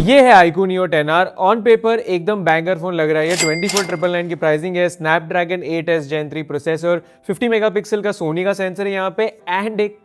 ये है iQOO Neo 10R। On paper एकदम बैंगर फोन लग रहा है। ये 24,999 की प्राइसिंग है। Snapdragon 8S Gen 3 processor, 50 megapixel का सोनी का सेंसर है यहाँ पे, एंड एक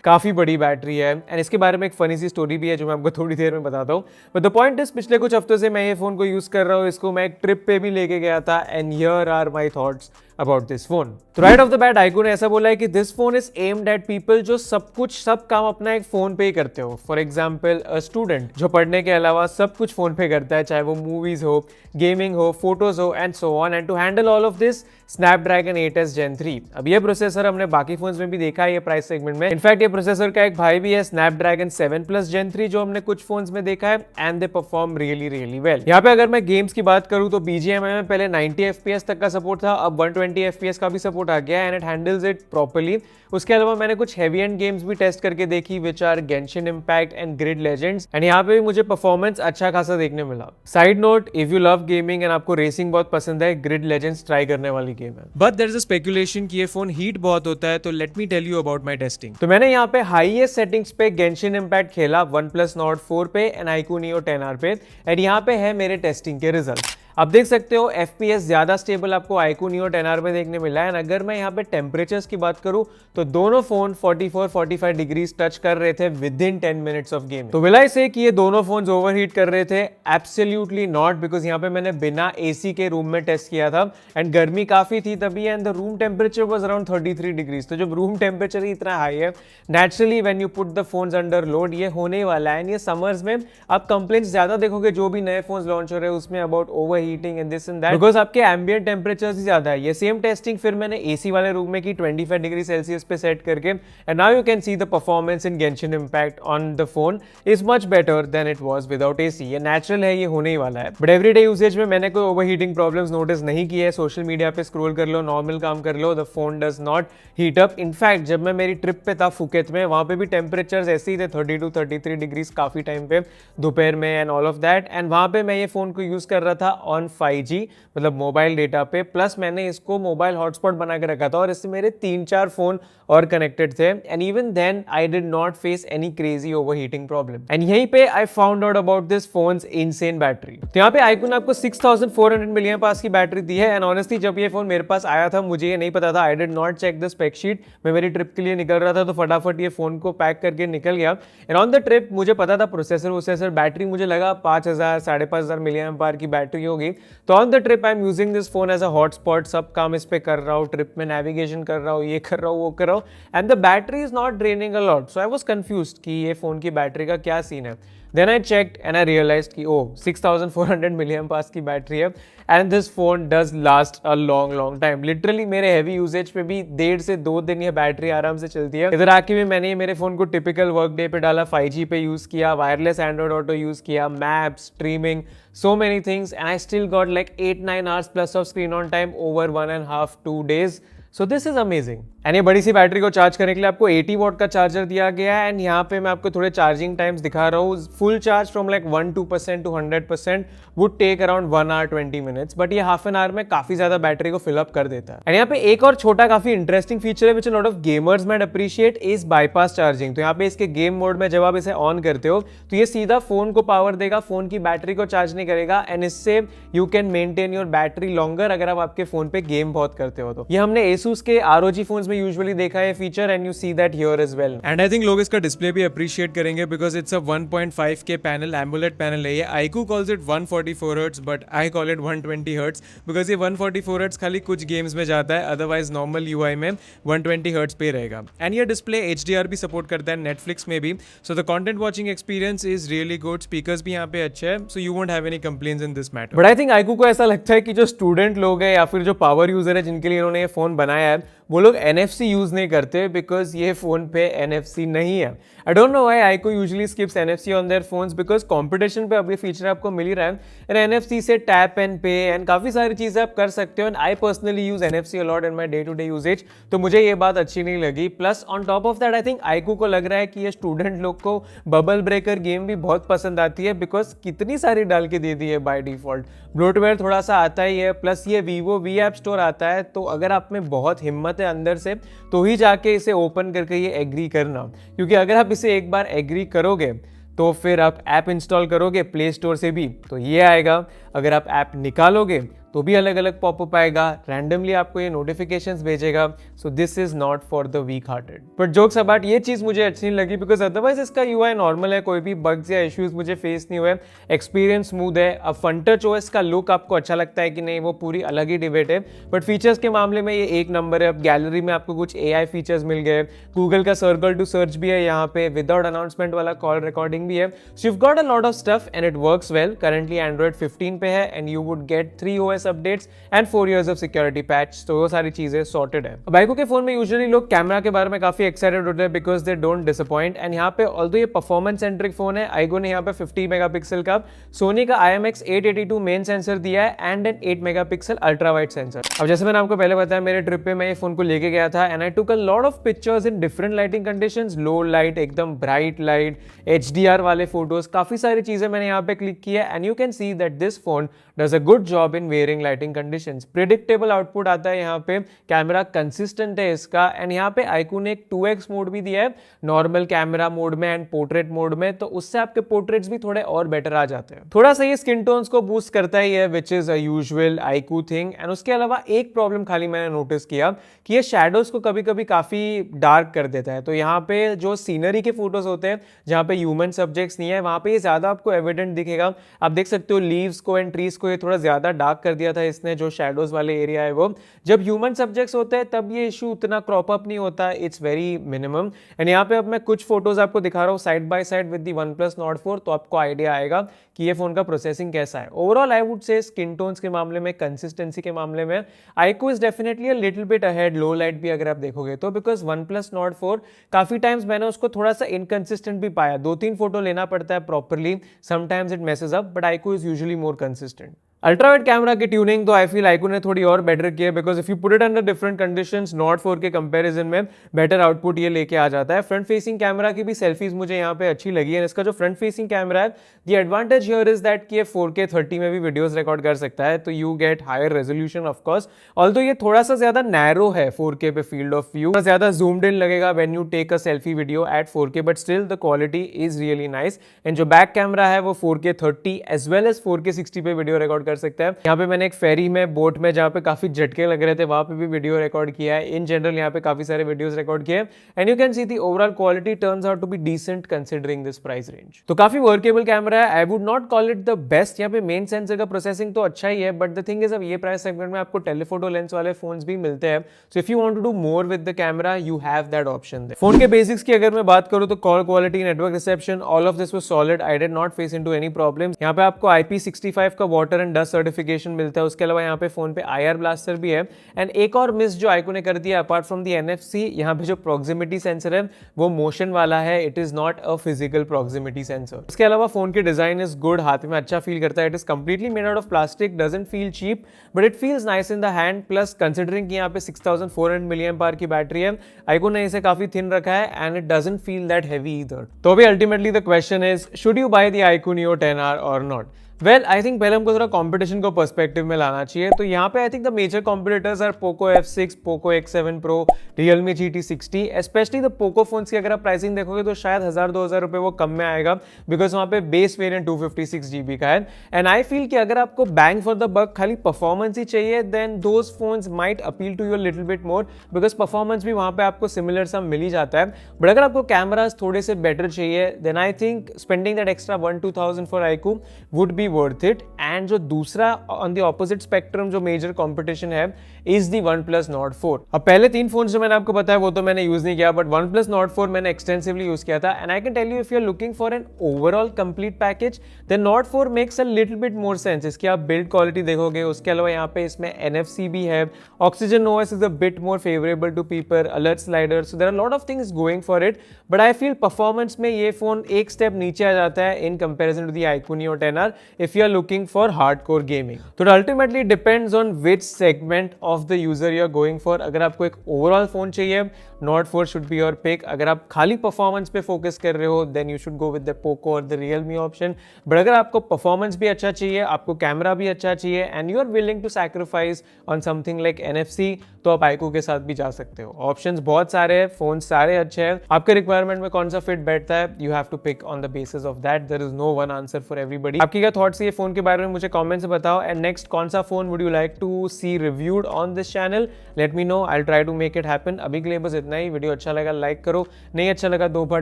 काफी बड़ी बैटरी है। एंड इसके बारे में एक फनी सी स्टोरी भी है जो मैं आपको थोड़ी देर में बताता हूँ। बट द पॉइंट इज, पिछले कुछ हफ्तों से मैं ये फोन को यूज कर रहा हूँ। इसको मैं एक ट्रिप पे भी लेके गया था, and here are my thoughts about this phone. तो right off the bat iQOO ने ऐसा बोला है कि this phone is aimed at people जो सब काम अपना एक फोन पे ही करते हो। फॉर एग्जाम्पल अ स्टूडेंट जो पढ़ने के अलावा सब कुछ फोन पे करता है, चाहे वो मूवीज हो, गेमिंग हो, फोटोज हो, and so on. And to handle all of this, Snapdragon 8S Gen 3। अब ये प्रोसेसर हमने बाकी फोन्स में भी देखा है ये प्राइस सेगमेंट में। इनफैक्ट ये प्रोसेसर का एक भाई भी है, स्नैपड्रैगन 7+ Gen 3, जो हमने कुछ फोन्स में देखा है, and they perform really well. यहाँ पे अगर मैं गेम्स की बात करूँ तो BGMI में पहले 90 FPS तक का सपोर्ट था, अब 120 FPS का भी सपोर्ट आ गया, and it handles it properly. उसके अलावा मैंने कुछ हेवी एंड गेम्स भी टेस्ट करके देखी, which are Genshin Impact and Grid Legends, and यहाँ पे भी मुझे परफॉर्मेंस अच्छा खासा देखने मिला। Side note, if you love gaming and आपको रेसिंग बहुत पसंद है, ग्रिड लेजेंड्स ट्राई करने वाली गेम है। But there is a speculation कि ये फोन हीट बहुत होता है, तो let me tell you about my testing. तो मैंने यहाँ पे हाईएस्ट सेटिंग्स पे गेंशिन इम्पैक्ट खेला OnePlus Nord 4 पे एंड iQOO Neo 10R पे, एंड यहाँ पे है मेरे टेस्टिंग के रिजल्ट। आप देख सकते हो FPS ज्यादा स्टेबल आपको iQOO Neo 10R में देखने मिला है। अगर मैं यहाँ पे टेम्परेचर्स की बात करूँ तो दोनों फोन 44-45 डिग्रीज टच कर रहे थे with in 10 minutes of game. तो विल आई से कि ये दोनों फोन्स ओवरहीट कर रहे थे? एब्सोल्युटली नॉट, बिकॉज यहाँ पे मैंने बिना AC के रूम में टेस्ट किया था, एंड गर्मी काफी थी तभी, and the room temperature was around 33 degrees. तो जब रूम टेम्परेचर ही इतना हाई है, naturally when you put the phones under load, ये होने वाला है। एंड ये समर्स में आप कंप्लेंट्स ज्यादा देखोगे जो भी नए फोन्स लॉन्च हो रहे हैं उसमें, about over heating and this and that, because आपके एम्बिएंट टेम्परेचर ही ज्यादा है। ये सेम टेस्टिंग फिर मैंने AC वाले रूम में की 25 डिग्री सेल्सियस पे सेट करके, and now you can see the performance in Genshin impact on the phone is much better than it was without AC। ये नेचुरल है, ये होने ही वाला है। बट एवरीडे यूसेज में मैंने कोई ओवरहीटिंग प्रॉब्लम्स नोटिस नहीं की है। सोशल मीडिया पे स्क्रॉल कर लो, नॉर्मल काम कर लो, the phone does not heat up. In fact जब मैं मेरी ट्रिप पे था फुकेत में, वहां पे भी टेम्परेचर ऐसे ही थे 32-33 डिग्रीज काफी टाइम पे दोपहर में, and all of that. And वहां पे मैं ये फोन को यूज कर रहा था ऑन 5G, मतलब मोबाइल डेटा पे, प्लस मैंने इसको मोबाइल हॉटस्पॉट बना के रखा था, और इससे मेरे 3-4 फोन और कनेक्टेड थे, and even then I did not face any crazy overheating problem. And यहीं पे I found out about this phone's insane battery. तो यहाँ पे iQOO ने आपको 6400 मिलियन पास की बैटरी दी है, एंड ऑनेस्टली जब ये फोन मेरे पास आया था मुझे ये नहीं पता था, I did not check the spec sheet. मैं मेरी ट्रिप के लिए निकल रहा था तो फटाफट ये फोन को पैक करके निकल गया, एंड ऑन द ट्रिप मुझे पता था प्रोसेसर बैटरी मुझे लगा 5000-5500 मिलियन पार की बैटरी होगी। तो on the trip I am using this phone as a hotspot, सब काम इस पे कर रहा हूँ, ट्रिप में नेविगेशन कर रहा हूँ, ये कर रहा हूँ, वो कर रहा हूँ, and the battery is not draining a lot. So I was confused कि ये फोन की बैटरी का क्या सीन है। Then I checked and I realized कि 6400 मिलियन पास की बैटरी है, and this phone does last a long time. Literally मेरे heavy usage पे भी 1.5 से 2 दिन ये बैटरी आराम से चलती है। इधर आके भी मैंने मेरे फोन को टिपिकल वर्क डे पे डाला, 5G पे यूज किया, वायरलेस एंड्रॉइड ऑटो यूज किया, maps, streaming, so many things, and I still got like 8-9 hours plus of screen on time over 1.5-2 days. So this is amazing. And ये बड़ी सी battery को charge करने के लिए आपको 80 वॉट का चार्जर दिया गया है, एंड यहाँ पे मैं आपको थोड़े चार्जिंग टाइम्स दिखा रहा हूँ। Full charge from like 1-2% to 100% would take around 1 hour 20 minutes, but ये हाफ एन आवर में काफी ज्यादा बैटरी को फिलअप कर देता है। एंड यहाँ पे एक और छोटा काफी इंटरेस्टिंग फीचर है which a lot of gamers might appreciate, is bypass charging. तो यहाँ पे इसके गेम मोड में जब आप इसे ऑन करते हो तो ये सीधा फोन को पावर देगा, फोन की बैटरी को चार्ज नहीं करेगा, एंड इससे you can maintain your battery longer अगर आप आपके फोन पे गेम बहुत करते हो तो। ये हमने Asus के ROG फोन्स में यूजुअली देखा है feature, and you see that here as well. And I think लोग इसका डिस्प्ले भी अप्रिशिएट करेंगे because it's a 1.5K panel, AMOLED panel है ये। iQOO calls it 144 hertz, but I call it 120 hertz because ये 144 hertz खाली कुछ games में जाता है, अदरवाइज नॉर्मल UI में 120 हर्ट्ज पे रहेगा। एंड ये डिस्प्ले HDR भी सपोर्ट करता है नेटफ्लिक्स में भी, so the content watching experience is really good. Speakers भी यहाँ पे अच्छे हैं, so you won't have any complaints in this matter. But I think iQOO को ऐसा लगता है कि जो स्टूडेंट लोग हैं या फिर जो पावर यूजर है जिनके लिए इन्होंने ये फोन बनाया है, वो लोग NFC यूज नहीं करते बिकॉज ये फोन पे NFC नहीं है। I don't know why iQOO usually skips NFC on their phones, because competition पे अब ये फीचर आपको मिल ही रहा है, एंड NFC से टैप एंड पे एंड काफी सारी चीजें आप कर सकते हो, and I personally use NFC a lot in my day to day usages, तो मुझे ये बात अच्छी नहीं लगी। Plus on top of that I think iQOO को लग रहा है कि ये स्टूडेंट लोग को बबल ब्रेकर गेम भी बहुत पसंद आती है, बिकॉज कितनी सारी डाल के दे दी है बाय डिफॉल्ट। ब्लोटवेयर थोड़ा सा आता ही है, प्लस ये Vivo V ऐप स्टोर आता है, तो अगर आप में बहुत हिम्मत है अंदर से तो ही जाके इसे ओपन करके ये एग्री करना, क्योंकि अगर आप इसे एक बार एग्री करोगे तो फिर आप ऐप इंस्टॉल करोगे प्ले स्टोर से भी तो ये आएगा, अगर आप ऐप निकालोगे तो भी अलग अलग पॉपअप आएगा, रैंडमली आपको ये नोटिफिकेशंस भेजेगा। So this is not for the week hearted. But jokes about, ये चीज मुझे अच्छी नहीं लगी बिकॉज अदरवाइज इसका यूआई नॉर्मल है, कोई भी बग्स या इश्यूज मुझे फेस नहीं हुए, एक्सपीरियंस स्मूथ है। अब फ्रंट टच ओएस का लुक आपको अच्छा लगता है कि नहीं, वो पूरी अलग ही डिबेट है, बट फीचर्स के मामले में ये एक नंबर है। अब गैलरी में आपको कुछ एआई फीचर्स मिल गए, गूगल का सर्कल टू सर्च भी है यहाँ पे, विदाउट अनाउंसमेंट वाला कॉल रिकॉर्डिंग भी है। So you got a lot of stuff and it works well. Currently Android 15 पे है and you would get 3 OS updates and 4 years of security patch, तो वो सारी चीजें सॉर्टेड है। अब iQOO के फोन में यूजुअली लोग कैमरा के बारे में काफी एक्साइटेड होते हैं because they don't disappoint, and यहाँ पे ऑल्दो ये परफॉर्मेंस सेंट्रिक फोन है, iQOO ने यहाँ पे 50 मेगापिक्सल का सोनी का IMX882 मेन सेंसर दिया है and an 8 megapixel ultra wide sensor. अब जैसे मैंने आपको पहले बताया, मेरे ट्रिप पे मैं ये फोन को लेके गया था and I took a lot of pictures in different lighting conditions, low light, एकदम ब्राइट लाइट, HDR वाले फोटोज, काफी सारी चीजें मैंने यहाँ पे क्लिक किया and you can see that this phone does a good job in varying lighting conditions. Predictable output आता है यहाँ पे, कैमरा कंसिस्टेंट है इसका, एंड यहाँ पे iQOO ने एक 2x मोड भी दिया है नॉर्मल कैमरा मोड में एंड पोर्ट्रेट मोड में, तो उससे आपके पोर्ट्रेट्स भी थोड़े और बेटर आ जाते हैं। थोड़ा सा ये स्किन टोन्स को बूस्ट करता ही है which is a usual iQOO thing, and उसके अलावा एक प्रॉब्लम खाली मैंने नोटिस किया कि ये शैडोज को कभी कभी काफी डार्क कर देता है। तो यहाँ पे जो सीनरी के फोटोज होते हैं जहाँ पे ह्यूमन सब्जेक्ट्स नहीं है, वहां पे ये ज्यादा आपको एविडेंट दिखेगा। आप देख सकते हो लीव्स को एंड ट्रीज को ये थोड़ा ज्यादा डार्क कर दिया था इसने, जो शैडोज वाले एरिया है वो। जब ह्यूमन सब्जेक्ट्स होते हैं तब ये इशू उतना क्रॉप अप नहीं होता, इट्स वेरी मिनिमम। एंड यहाँ पे अब मैं कुछ फोटोज आपको दिखा रहा हूँ side by side with the OnePlus Nord 4, तो आपको आइडिया आएगा कि ये फोन का प्रोसेसिंग कैसा है। Overall I would say skin tones के मामले में, कंसिस्टेंसी के मामले में iQOO is definitely a little bit ahead, low light भी अगर आप देखोगे तो, बिकॉज OnePlus Nord 4 काफी टाइम्स मैंने उसको थोड़ा सा इनकंसिस्टेंट भी पाया, 2-3 फोटो लेना पड़ता है properly, sometimes it messes up, but iQOO is usually more consistent. Ultra wide camera की ट्यूनिंग तो आई फील iQOO ने थोड़ी और बेटर की है, because if you put it under different conditions, Nord 4 के कंपैरिजन में बेटर आउटपुट ये लेके आ जाता है। फ्रंट फेसिंग कैमरा की भी सेल्फीज मुझे यहाँ पे अच्छी लगी है। इसका जो फ्रंट फेसिंग कैमरा है, the advantage here is that कि ये 4K 30 में भी वीडियोस रिकॉर्ड कर सकता है, तो you get higher resolution of course, although ये थोड़ा सा ज्यादा नैरो है 4K पे फील्ड ऑफ व्यू, ज्यादा जूम्ड इन लगेगा when you take a selfie video at 4K, but still the quality is really nice. And जो बैक कैमरा है वो 4K 30 as well as 4K 60 पे वीडियो रिकॉर्ड कर सकता है। यहाँ पे मैंने एक फेरी में, बोट में, जहाँ पे काफी झटके लग रहे थे, वहां पे भी वीडियो रिकॉर्ड किया है। इन जनरल यहाँ पे काफी सारे वीडियोस रिकॉर्ड किए and you can see the overall quality turns out to be decent considering this price range. तो काफी वर्केबल कैमरा है, I would not call it the best. यहाँ पे मेन सेंसर का प्रोसेसिंग तो अच्छा ही है, बट द थिंग इज अब ये प्राइस सेगमेंट में आपको टेलीफोटो लेंस वाले फोन्स भी मिलते हैं, so if you want to do more with the camera you have that option there. Phone के बेसिक्स की अगर मैं बात करूँ तो call quality, network reception, all of this was solid, I did not face into any problems. यहाँ पे आपको IP65 का वाटर एंड डस्ट सर्टिफिकेशन मिलता है, उसके अलावा यहाँ पे फोन पे IR ब्लास्टर भी है। एंड एक और मिस जो iQOO ने कर दिया अपार्ट फ्रॉम दी NFC, यहाँ पे जो प्रॉक्सिमिटी सेंसर है वो मोशन वाला है, it is not a physical proximity sensor. इसके अलावा फोन की डिजाइन इज गुड, हाथ में अच्छा फील करता है, it is completely made out of plastic, doesn't feel cheap but it feels nice in the hand. Plus considering कि यहाँ पे 6400 mAh की बैटरी है, iQOO ने इसे काफी थिन रखा है and it doesn't feel that heavy either. तो अभी ultimately the question is, should you by the iQOO Neo 10R और नॉट? वेल आई थिंक पहले हमको थोड़ा कंपटीशन को पर्सपेक्टिव में लाना चाहिए। तो यहाँ पे I think the major competitors are Poco F6, Poco X7 Pro, Realme GT60। Specially the Poco phones की अगर आप प्राइसिंग देखोगे तो शायद 1000-2000 रुपए वो कम में आएगा, बिकॉज वहाँ पे बेस वेरिएंट 256 GB का है। एंड आई फील कि अगर आपको बैंग फॉर द बक खाली परफॉर्मेंस ही चाहिए, then those phones might appeal to you little bit more, because performance भी वहाँ पे आपको सिमिलर सा मिल ही जाता है। बट अगर आपको कैमराज थोड़े से बेटर चाहिए, then I think spending that extra 1-2000 for iQOO would be worth it. And जो दूसरा ऑन द ऑपोजिट स्पेक्ट्रम जो मेजर कंपटीशन है इज द OnePlus Nord 4। अब पहले 3 फोन्स जो मैंने आपको बताया वो तो मैंने यूज नहीं किया, बट OnePlus Nord 4 मैंने एक्सटेंसिवली यूज किया था। And I can tell you if you are looking for an overall complete package, then Nord 4 makes a little bit more sense. इसकी आप बिल्ड क्वालिटी देखोगे, उसके अलावा यहाँ पे इसमें NFC भी है, Oxygen OS is a bit more favourable to people, alert slider, so there are lot of things going for it. But I feel performance में ये फोन एक स्टेप नीचे आ जाता है in comparison to the iQOO Neo 10R। if you are looking for hardcore gaming. तो ultimately depends on which segment of the user you are going for. अगर आपको एक overall phone चाहिए, Nord 4 should be your pick. अगर आप खाली performance पे focus कर रहे हो, then you should go with the Poco or the Realme option. But अगर आपको performance भी अच्छा चाहिए, आपको कैमरा भी अच्छा चाहिए, and you are willing to sacrifice on something like NFC, तो आप iQOO के साथ भी जा सकते हो. ऑप्शंस बहुत सारे हैं, फोन सारे अच्छे हैं, आपके रिक्वायरमेंट में कौन सा फिट बैठता है, you have to pick on the basis of that. There is no one answer for everybody. आपकी क्या थॉट्स है ये फोन के बारे में मुझे कमेंट्स में बताओ. एंड नेक्स्ट कौन सा phone would you like to see reviewed on this channel, let me know. I try to make it happen. अभी के लिए बस इतना ही. वीडियो अच्छा लगा लाइक करो, नहीं अच्छा लगा 2 बार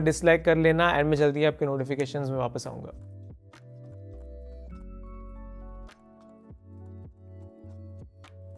डिसलाइक कर लेना. एंड मैं जल्दी आपके नोटिफिकेशंस में वापस आऊंगा.